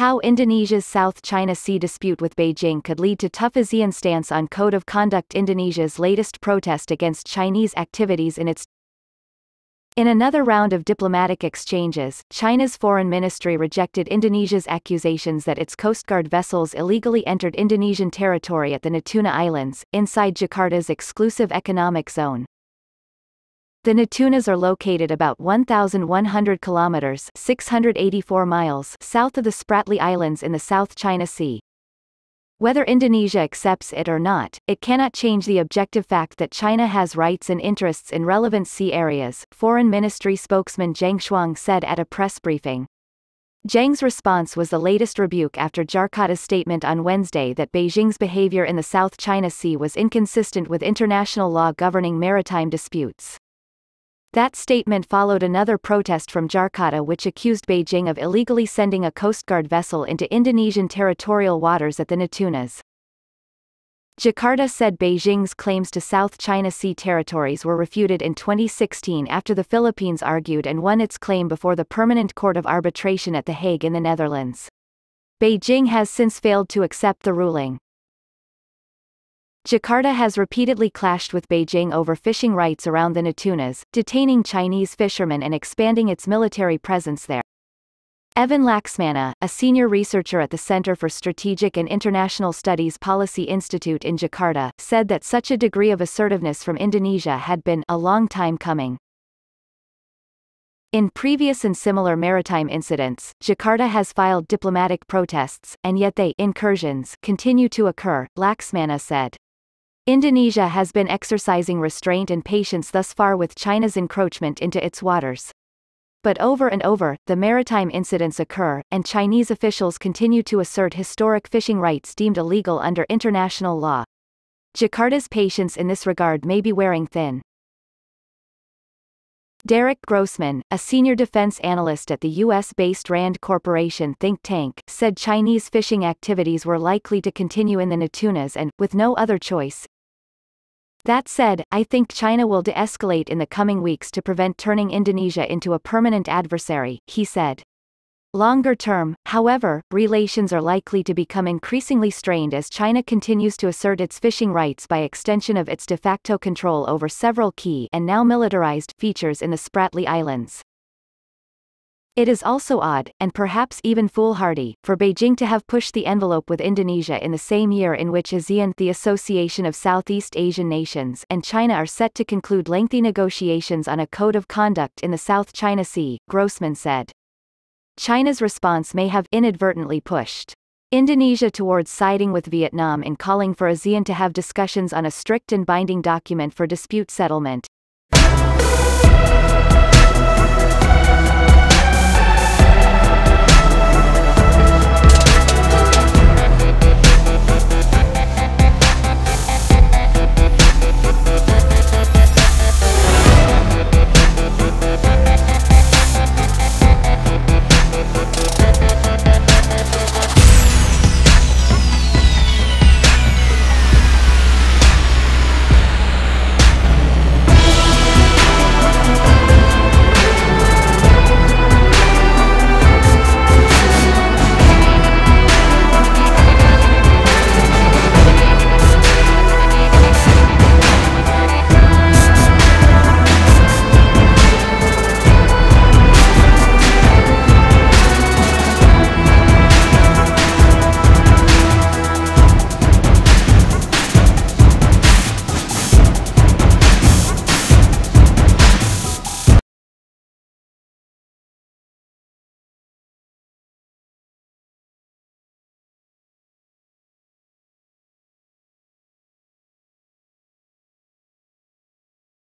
How Indonesia's South China Sea dispute with Beijing could lead to tough ASEAN stance on Code of Conduct. Indonesia's latest protest against Chinese activities in another round of diplomatic exchanges, China's foreign ministry rejected Indonesia's accusations that its Coast Guard vessels illegally entered Indonesian territory at the Natuna Islands, inside Jakarta's exclusive economic zone. The Natunas are located about 1,100 kilometers (684 miles) south of the Spratly Islands in the South China Sea. Whether Indonesia accepts it or not, it cannot change the objective fact that China has rights and interests in relevant sea areas, Foreign Ministry spokesman Zhang Shuang said at a press briefing. Zhang's response was the latest rebuke after Jakarta's statement on Wednesday that Beijing's behavior in the South China Sea was inconsistent with international law governing maritime disputes. That statement followed another protest from Jakarta which accused Beijing of illegally sending a Coast Guard vessel into Indonesian territorial waters at the Natunas. Jakarta said Beijing's claims to South China Sea territories were refuted in 2016 after the Philippines argued and won its claim before the Permanent Court of Arbitration at The Hague in the Netherlands. Beijing has since failed to accept the ruling. Jakarta has repeatedly clashed with Beijing over fishing rights around the Natunas, detaining Chinese fishermen and expanding its military presence there. Evan Laksmana, a senior researcher at the Center for Strategic and International Studies Policy Institute in Jakarta, said that such a degree of assertiveness from Indonesia had been a long time coming. In previous and similar maritime incidents, Jakarta has filed diplomatic protests, and yet incursions continue to occur, Laksmana said. Indonesia has been exercising restraint and patience thus far with China's encroachment into its waters. But over and over, the maritime incidents occur, and Chinese officials continue to assert historic fishing rights deemed illegal under international law. Jakarta's patience in this regard may be wearing thin. Derek Grossman, a senior defense analyst at the U.S.-based Rand Corporation think tank, said Chinese fishing activities were likely to continue in the Natunas and, with no other choice. That said, I think China will de-escalate in the coming weeks to prevent turning Indonesia into a permanent adversary, he said. Longer term, however, relations are likely to become increasingly strained as China continues to assert its fishing rights by extension of its de facto control over several key and now militarized features in the Spratly Islands. It is also odd, and perhaps even foolhardy, for Beijing to have pushed the envelope with Indonesia in the same year in which ASEAN, the Association of Southeast Asian Nations, and China are set to conclude lengthy negotiations on a code of conduct in the South China Sea, Grossman said. China's response may have inadvertently pushed Indonesia towards siding with Vietnam in calling for ASEAN to have discussions on a strict and binding document for dispute settlement.